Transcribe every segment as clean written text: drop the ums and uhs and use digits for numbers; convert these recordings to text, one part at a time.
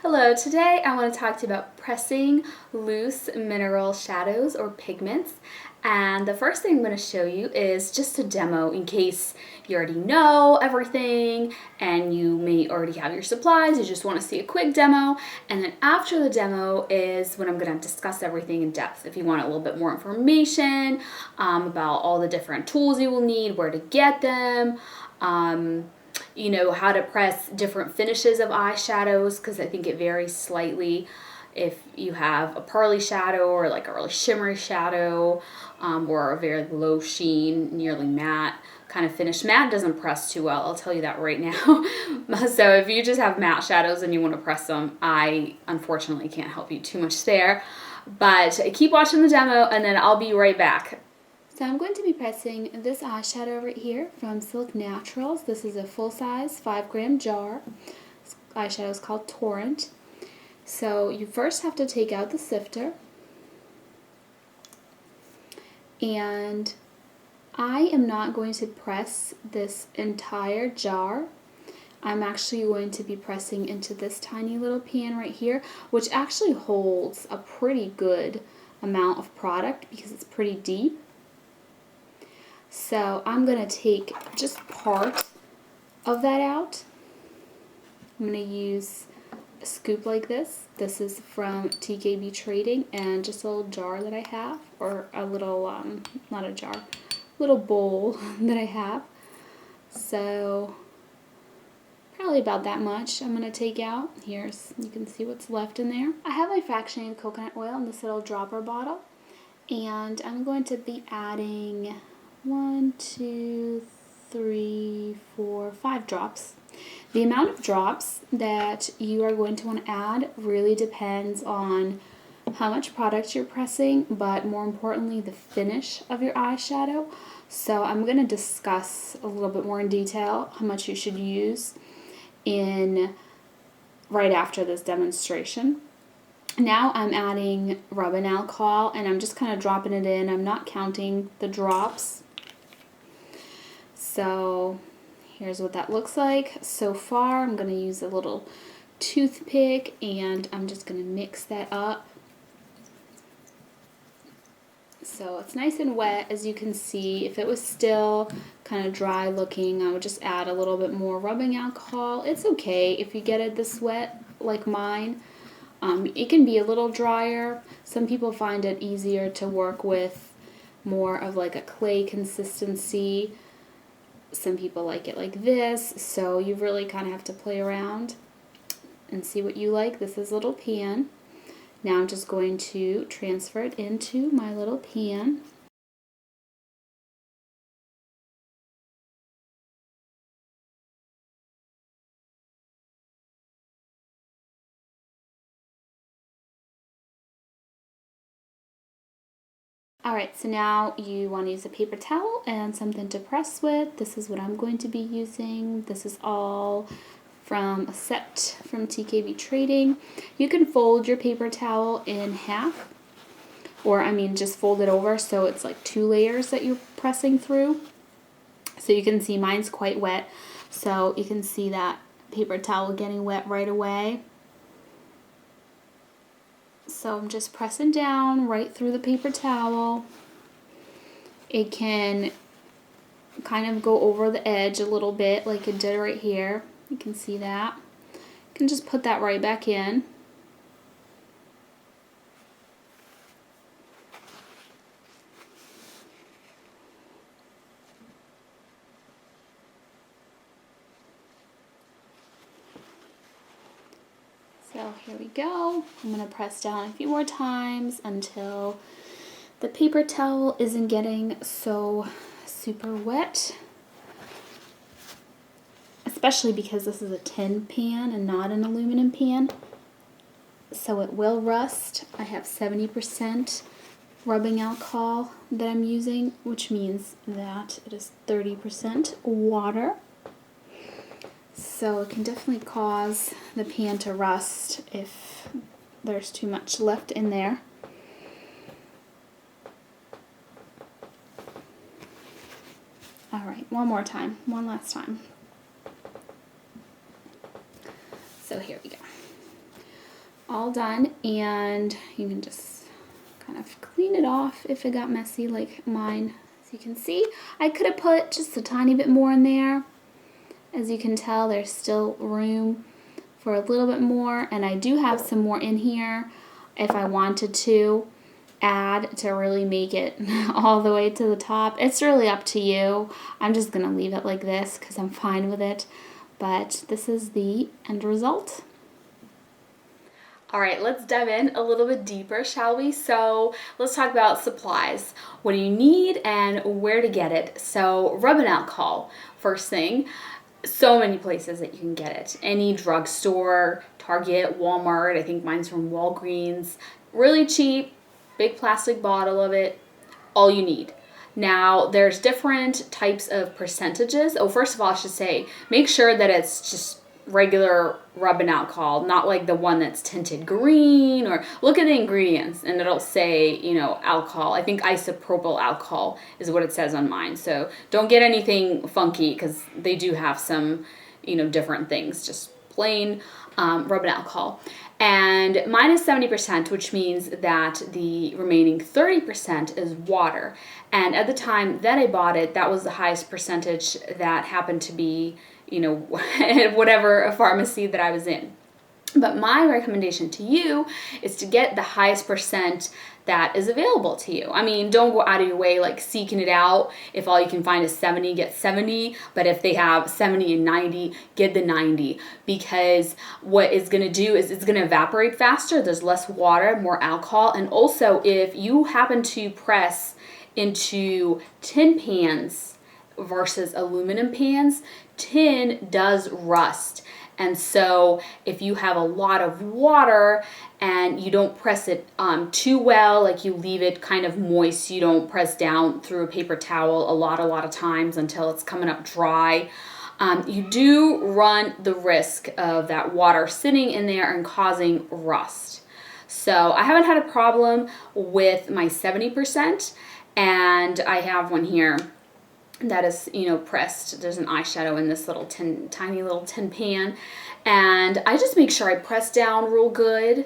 Hello, today I want to talk to you about pressing loose mineral shadows or pigments. And the first thing I'm going to show you is just a demo in case you already know everything and you may already have your supplies, you just want to see a quick demo. And then after the demo is when I'm going to discuss everything in depth. If you want a little bit more information about all the different tools you will need, where to get them, you know, how to press different finishes of eyeshadows, because I think it varies slightly if you have a pearly shadow or like a really shimmery shadow, or a very low sheen, nearly matte kind of finish. Matte doesn't press too well, I'll tell you that right now. So if you just have matte shadows and you want to press them, I unfortunately can't help you too much there. But keep watching the demo and then I'll be right back. So I'm going to be pressing this eyeshadow right here from Silk Naturals. This is a full-size 5-gram jar. This eyeshadow is called Torrent. So you first have to take out the sifter. And I am not going to press this entire jar. I'm actually going to be pressing into this tiny little pan right here, which actually holds a pretty good amount of product because it's pretty deep. So I'm going to take just part of that out. I'm going to use a scoop like this. This is from TKB Trading, and just a little jar that I have, or a little, not a jar, little bowl that I have. So probably about that much I'm going to take out. Here's, you can see what's left in there. I have my fractionated coconut oil in this little dropper bottle, and I'm going to be adding 1, 2, 3, 4, 5 drops. The amount of drops that you are going to want to add really depends on how much product you're pressing, but more importantly, the finish of your eyeshadow. So I'm going to discuss a little bit more in detail how much you should use right after this demonstration. Now I'm adding rubbing alcohol, and I'm just kind of dropping it in. I'm not counting the drops. So here's what that looks like so far. I'm going to use a little toothpick and I'm just going to mix that up. So it's nice and wet, as you can see. If it was still kind of dry looking, I would just add a little bit more rubbing alcohol. It's okay if you get it this wet like mine. It can be a little drier. Some people find it easier to work with more of like a clay consistency. Some people like it like this, so you really kind of have to play around and see what you like. This is a little pan. Now I'm just going to transfer it into my little pan. Alright, so now you want to use a paper towel and something to press with. This is what I'm going to be using. This is all from a set from TKB Trading. You can fold your paper towel in half, or I mean just fold it over so it's like 2 layers that you're pressing through. So you can see mine's quite wet, so you can see that paper towel getting wet right away. So I'm just pressing down right through the paper towel. It can kind of go over the edge a little bit like it did right here. You can see that. You can just put that right back in. So here we go. I'm going to press down a few more times until the paper towel isn't getting so super wet. Especially because this is a tin pan and not an aluminum pan. So it will rust. I have 70% rubbing alcohol that I'm using, which means that it is 30% water. So it can definitely cause the pan to rust if there's too much left in there. Alright, one last time. So here we go. all done, and you can just kind of clean it off if it got messy like mine. As you can see, I could have put just a tiny bit more in there. As you can tell, there's still room for a little bit more, and I do have some more in here if I wanted to add to really make it all the way to the top. It's really up to you. I'm just gonna leave it like this because I'm fine with it, but this is the end result. All right, let's dive in a little bit deeper, shall we? So let's talk about supplies. What do you need and where to get it? So rubbing alcohol, first thing. So many places that you can get it. Any drugstore, Target, Walmart, I think mine's from Walgreens. Really cheap, big plastic bottle of it, all you need. Now, there's different types of percentages. Oh, first of all, I should say, make sure that it's just regular rubbing alcohol, not like the one that's tinted green, or look at the ingredients and it'll say, you know, alcohol. I think isopropyl alcohol is what it says on mine. So don't get anything funky because they do have some, you know, different things, just plain rubbing alcohol. And mine is 70%, which means that the remaining 30% is water. And at the time that I bought it, that was the highest percentage that happened to be, you know, whatever pharmacy that I was in. But my recommendation to you is to get the highest percent that is available to you. I mean, don't go out of your way like seeking it out. If all you can find is 70, get 70. But if they have 70 and 90, get the 90. Because what it's gonna do is it's gonna evaporate faster. There's less water, more alcohol. And also, if you happen to press into tin pans versus aluminum pans, tin does rust. And so if you have a lot of water and you don't press it too well, like you leave it kind of moist, you don't press down through a paper towel a lot of times until it's coming up dry, you do run the risk of that water sitting in there and causing rust. So I haven't had a problem with my 70%, and I have one here that is, you know, pressed. There's an eyeshadow in this little tiny little tin pan, and I just make sure I press down real good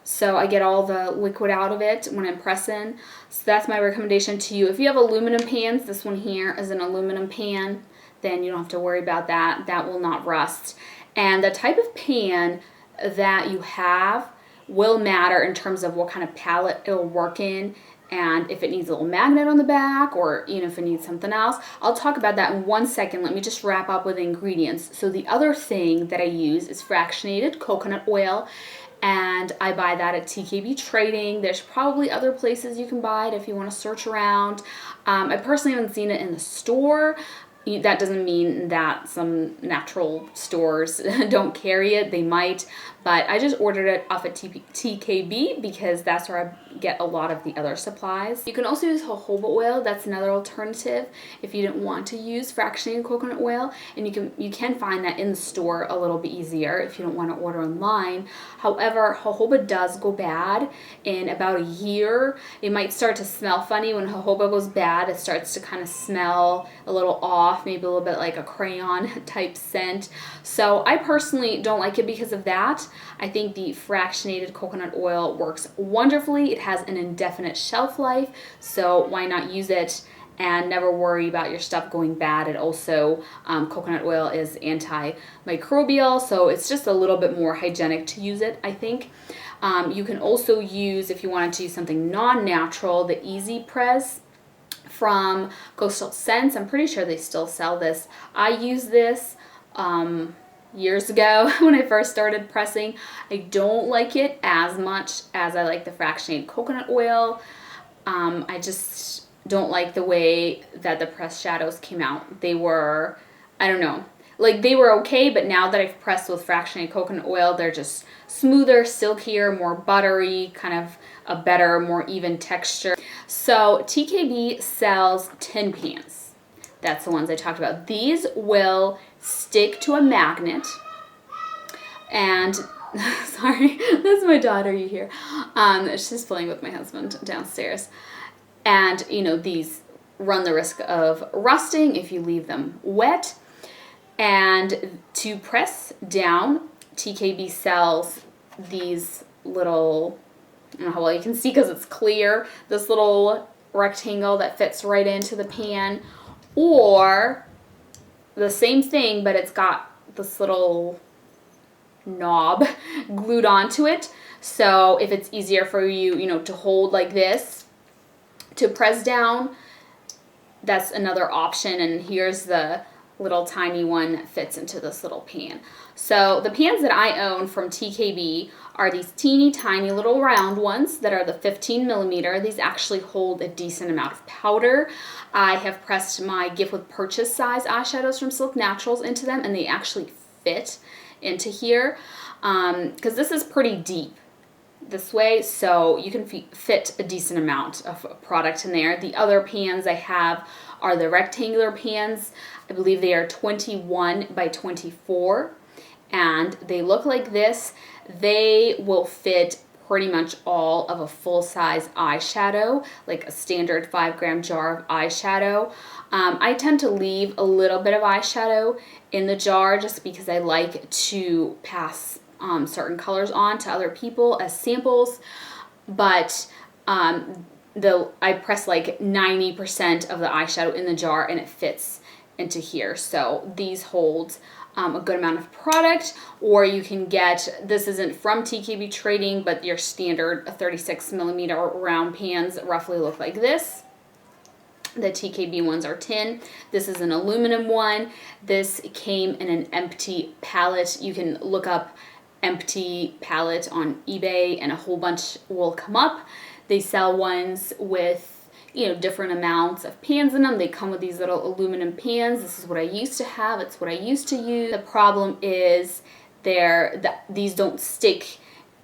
so I get all the liquid out of it when I'm pressing. So that's my recommendation to you. If you have aluminum pans, this one here is an aluminum pan, then you don't have to worry about that. That will not rust. And the type of pan that you have will matter in terms of what kind of palette it'll work in, and if it needs a little magnet on the back, or you know, if it needs something else. I'll talk about that in 1 second. Let me just wrap up with the ingredients. So the other thing that I use is fractionated coconut oil, and I buy that at TKB Trading. There's probably other places you can buy it if you want to search around. I personally haven't seen it in the store. That doesn't mean that some natural stores don't carry it. They might, but I just ordered it off at TKB because that's where I get a lot of the other supplies. You can also use jojoba oil. That's another alternative if you didn't want to use fractionated coconut oil, and you can find that in the store a little bit easier if you don't want to order online. However, jojoba does go bad in about a year. It might start to smell funny when jojoba goes bad. It starts to kind of smell a little off, maybe a little bit like a crayon type scent. So I personally don't like it because of that. I think the fractionated coconut oil works wonderfully. It has an indefinite shelf life, so why not use it and never worry about your stuff going bad. It also, coconut oil is antimicrobial, so it's just a little bit more hygienic to use it, I think. You can also use, if you wanted to use something non-natural, the Easy Press from Coastal Scents. I'm pretty sure they still sell this. I use this years ago when I first started pressing. I don't like it as much as I like the fractionated coconut oil. I just don't like the way that the pressed shadows came out. They were, I don't know, like they were okay, but now that I've pressed with fractionated coconut oil, they're just smoother, silkier, more buttery, kind of a better, more even texture. So TKB sells tin pans. That's the ones I talked about. These will stick to a magnet, and sorry, that's my daughter you hear. She's playing with my husband downstairs. And you know, these run the risk of rusting if you leave them wet. And to press down, TKB sells these little, I don't know how well you can see because it's clear, this little rectangle that fits right into the pan, or the same thing, but it's got this little knob glued onto it. So if it's easier for you, you know, to hold like this, to press down, that's another option. And here's the little tiny one that fits into this little pan. So the pans that I own from TKB are these teeny tiny little round ones that are the 15 millimeter. These actually hold a decent amount of powder. I have pressed my gift with purchase size eyeshadows from Silk Naturals into them, and they actually fit into here because this is pretty deep this way, so you can fit a decent amount of product in there. The other pans I have are the rectangular pans. I believe they are 21 by 24, and they look like this. They will fit pretty much all of a full-size eyeshadow, like a standard 5-gram jar of eyeshadow. I tend to leave a little bit of eyeshadow in the jar just because I like to pass certain colors on to other people as samples, but I press like 90% of the eyeshadow in the jar and it fits into here. So these hold a good amount of product, or you can get, this isn't from TKB Trading, but your standard 36 millimeter round pans roughly look like this. The TKB ones are tin. This is an aluminum one. This came in an empty palette. You can look up empty palette on eBay and a whole bunch will come up. They sell ones with, you know, different amounts of pans in them. They come with these little aluminum pans. This is what I used to have. It's what I used to use. The problem is these don't stick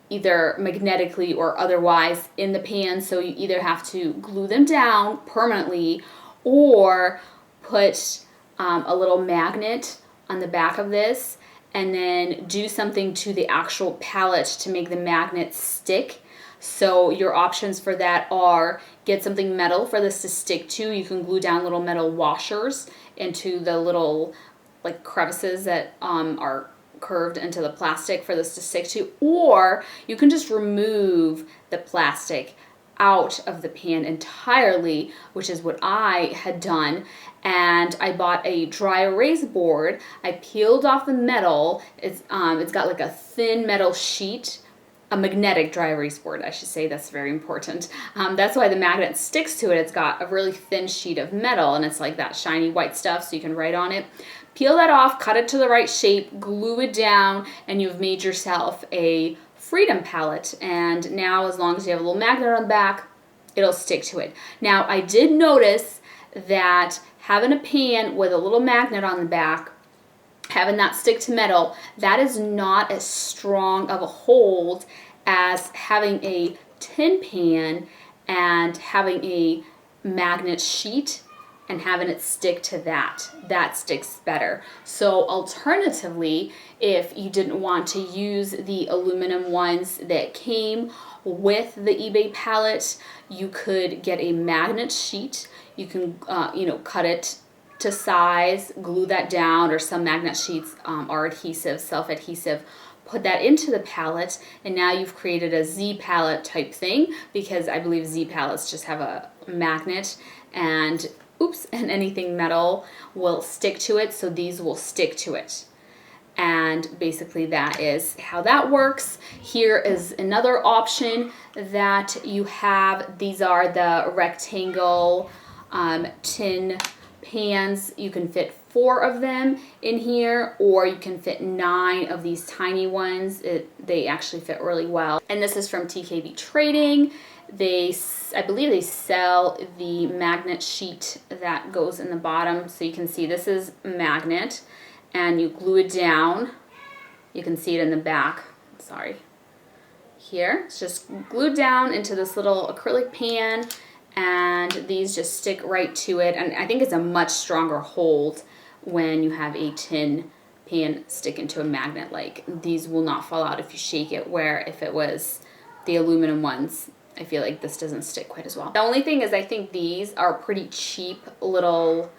either magnetically or otherwise in the pan, so you either have to glue them down permanently or put a little magnet on the back of this and then do something to the actual palette to make the magnet stick. So your options for that are get something metal for this to stick to. You can glue down little metal washers into the little like crevices that are curved into the plastic for this to stick to, or you can just remove the plastic out of the pan entirely, which is what I had done. And I bought a dry erase board. I peeled off the metal. It's got like a thin metal sheet, a magnetic dry erase board, I should say. That's very important. That's why the magnet sticks to it. It's got a really thin sheet of metal, and it's like that shiny white stuff, so you can write on it. Peel that off, cut it to the right shape, glue it down, and you've made yourself a Freedom palette. And now, as long as you have a little magnet on the back, it'll stick to it. Now, I did notice that having a pan with a little magnet on the back, having that stick to metal, that is not as strong of a hold as having a tin pan and having a magnet sheet and having it stick to that. That sticks better. So alternatively, if you didn't want to use the aluminum ones that came with the eBay palette, you could get a magnet sheet. You can cut it to size, glue that down, or some magnet sheets are adhesive, self-adhesive. Put that into the palette, and now you've created a Z palette type thing, because I believe Z palettes just have a magnet, and anything metal will stick to it, so these will stick to it. And basically that is how that works. Here is another option that you have. These are the rectangle tin pans. You can fit 4 of them in here, or you can fit 9 of these tiny ones. They actually fit really well. And this is from TKB Trading. I believe they sell the magnet sheet that goes in the bottom. So you can see this is magnet, and you glue it down. You can see it in the back. Sorry. Here, it's just glued down into this little acrylic pan, and these just stick right to it. And I think it's a much stronger hold when you have a tin pan stick into a magnet. Like, these will not fall out if you shake it, where if it was the aluminum ones, I feel like this doesn't stick quite as well. The only thing is, I think these are pretty cheap little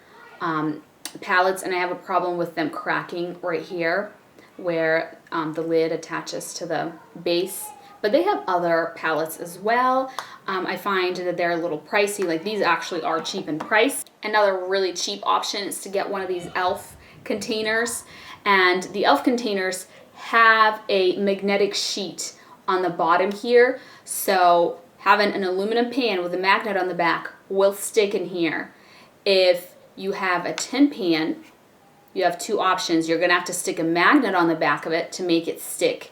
palettes, and I have a problem with them cracking right here where the lid attaches to the base, but they have other palettes as well. I find that they're a little pricey. Like these actually are cheap in price. Another really cheap option is to get one of these e.l.f. containers, and the e.l.f. containers have a magnetic sheet on the bottom here, so having an aluminum pan with a magnet on the back will stick in here. If you have a tin pan, you have two options. You're going to have to stick a magnet on the back of it to make it stick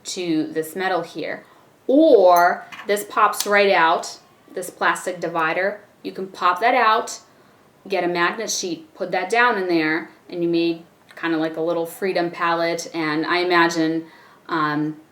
to this metal here, or this pops right out, this plastic divider. You can pop that out, get a magnet sheet, put that down in there, and you made kind of like a little freedom palette. And I imagine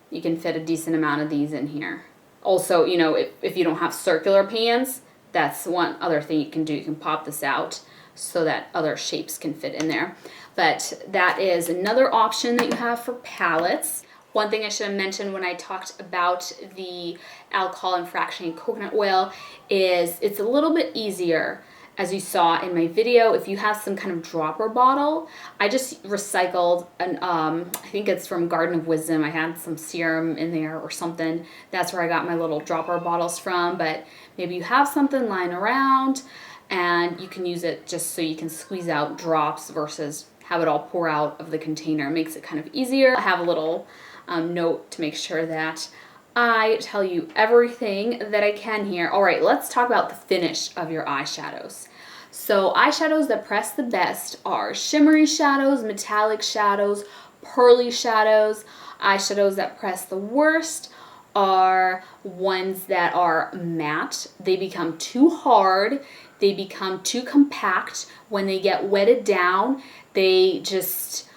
you can fit a decent amount of these in here. Also, you know, if you don't have circular pans, that's one other thing you can do. You can pop this out so that other shapes can fit in there. But that is another option that you have for palettes. One thing I should have mentioned when I talked about the alcohol and fractionated coconut oil is it's a little bit easier, as you saw in my video, if you have some kind of dropper bottle. I just recycled an, I think it's from Garden of Wisdom. I had some serum in there or something. That's where I got my little dropper bottles from, but maybe you have something lying around and you can use it just so you can squeeze out drops versus have it all pour out of the container. It makes it kind of easier. I have a little note to make sure that I tell you everything that I can here. All right, let's talk about the finish of your eyeshadows. So eyeshadows that press the best are shimmery shadows, metallic shadows, pearly shadows. Eyeshadows that press the worst are ones that are matte. They become too hard. They become too compact. When they get wetted down, they just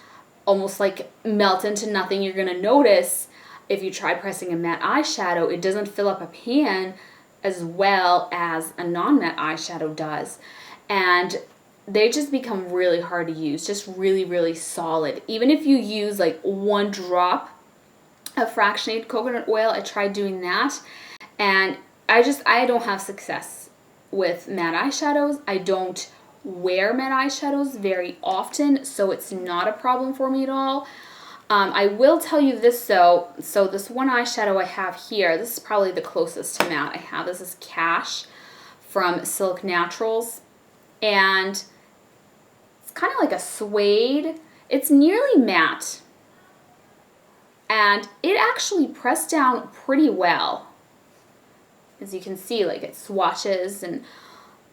almost like melt into nothing. You're gonna notice if you try pressing a matte eyeshadow, it doesn't fill up a pan as well as a non-matte eyeshadow does. And they just become really hard to use, just really, really solid. Even if you use like one drop of fractionated coconut oil, I tried doing that, and I don't have success with matte eyeshadows. I don't wear matte eyeshadows very often, so it's not a problem for me at all. I will tell you this though, so this one eyeshadow I have here, this is probably the closest to matte I have. This is Cash from Silk Naturals, and it's kind of like a suede. It's nearly matte, and it actually pressed down pretty well. As you can see, like it swatches, and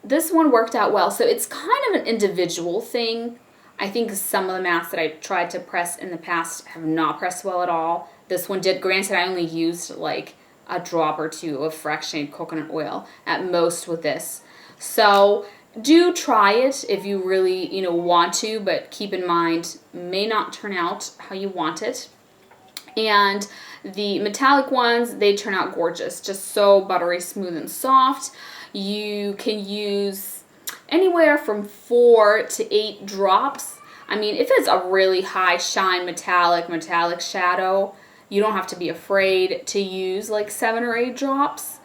this one worked out well. So it's kind of an individual thing. I think some of the mattes that I tried to press in the past have not pressed well at all. This one did. Granted, I only used like a drop or two of fractionated coconut oil at most with this. So do try it if you really, you know, want to, but keep in mind, may not turn out how you want it. And the metallic ones, they turn out gorgeous, just so buttery smooth and soft. You can use anywhere from 4 to 8 drops. I mean, if it's a really high shine metallic shadow, you don't have to be afraid to use like 7 or 8 drops.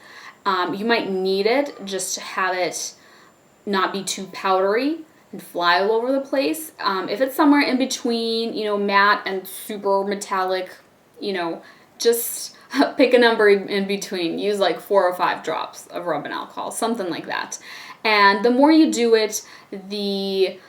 You might need it just to have it not be too powdery and fly all over the place. If it's somewhere in between, you know, matte and super metallic, you know, just pick a number in between. Use like 4 or 5 drops of rubbing alcohol, something like that. And the more you do it, the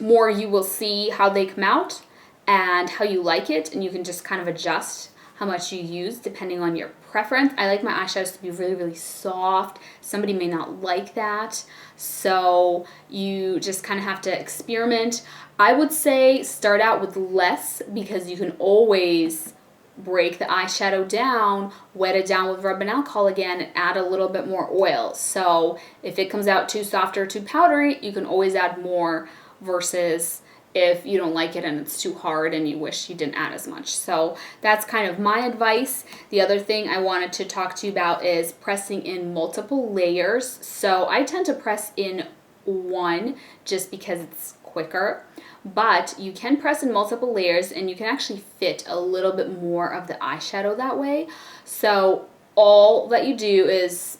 more you will see how they come out and how you like it, and you can just kind of adjust how much you use depending on your preference. I like my eyeshadows to be really, really soft. Somebody may not like that, so you just kind of have to experiment. I would say start out with less, because you can always break the eyeshadow down, wet it down with rubbing alcohol again, and add a little bit more oil. So if it comes out too soft or too powdery, you can always add more, versus if you don't like it and it's too hard and you wish you didn't add as much. So that's kind of my advice. The other thing I wanted to talk to you about is pressing in multiple layers. So I tend to press in one just because it's quicker, but you can press in multiple layers and you can actually fit a little bit more of the eyeshadow that way. So all that you do is,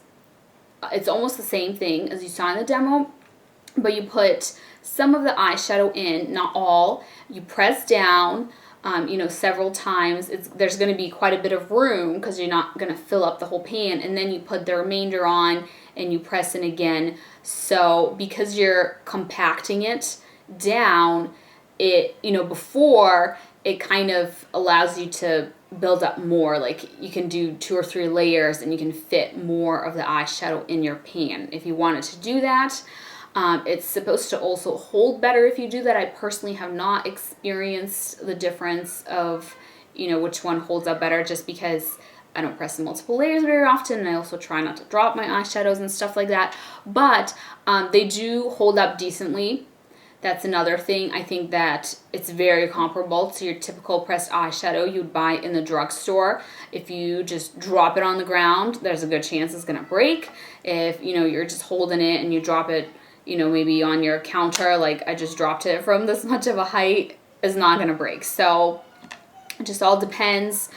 it's almost the same thing as you saw in the demo, but you put some of the eyeshadow in, not all. You press down, you know, several times, there's going to be quite a bit of room because you're not going to fill up the whole pan, and then you put the remainder on and you press in again. So because you're compacting it down, it, you know, before, it kind of allows you to build up more. Like you can do 2 or 3 layers and you can fit more of the eyeshadow in your pan if you wanted to do that. It's supposed to also hold better if you do that. I personally have not experienced the difference of, you know, which one holds up better, just because I don't press in multiple layers very often, and I also try not to drop my eyeshadows and stuff like that. But they do hold up decently. That's another thing. I think that it's very comparable to your typical pressed eyeshadow you'd buy in the drugstore. If you just drop it on the ground, there's a good chance it's gonna break. If, you know, you're just holding it and you drop it, you know, maybe on your counter, like I just dropped it from this much of a height, is not gonna break. So it just all depends.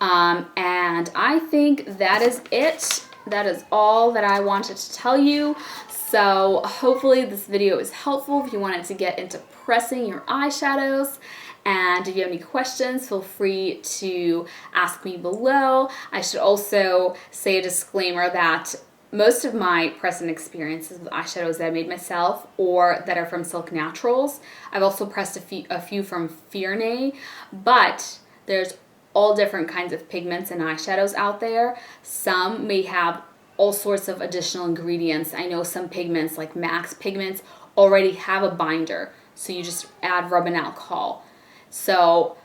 And I think that is it. That is all that I wanted to tell you. So hopefully this video is helpful if you wanted to get into pressing your eyeshadows. And if you have any questions, feel free to ask me below. I should also say a disclaimer that most of my pressing experiences with eyeshadows that I made myself or that are from Silk Naturals. I've also pressed a few from Fiernay, but there's all different kinds of pigments and eyeshadows out there. Some may have all sorts of additional ingredients. I know some pigments, like Max pigments, already have a binder, so you just add rubbing alcohol. So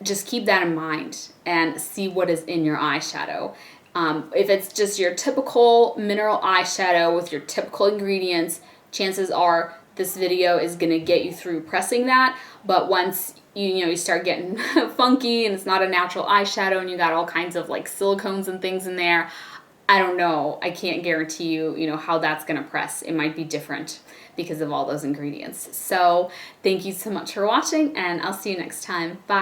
just keep that in mind and see what is in your eyeshadow. If it's just your typical mineral eyeshadow with your typical ingredients, chances are this video is gonna get you through pressing that. But once you start getting funky and it's not a natural eyeshadow and you got all kinds of like silicones and things in there, I don't know. I can't guarantee you, how that's gonna press. It might be different because of all those ingredients. So thank you so much for watching, and I'll see you next time. Bye.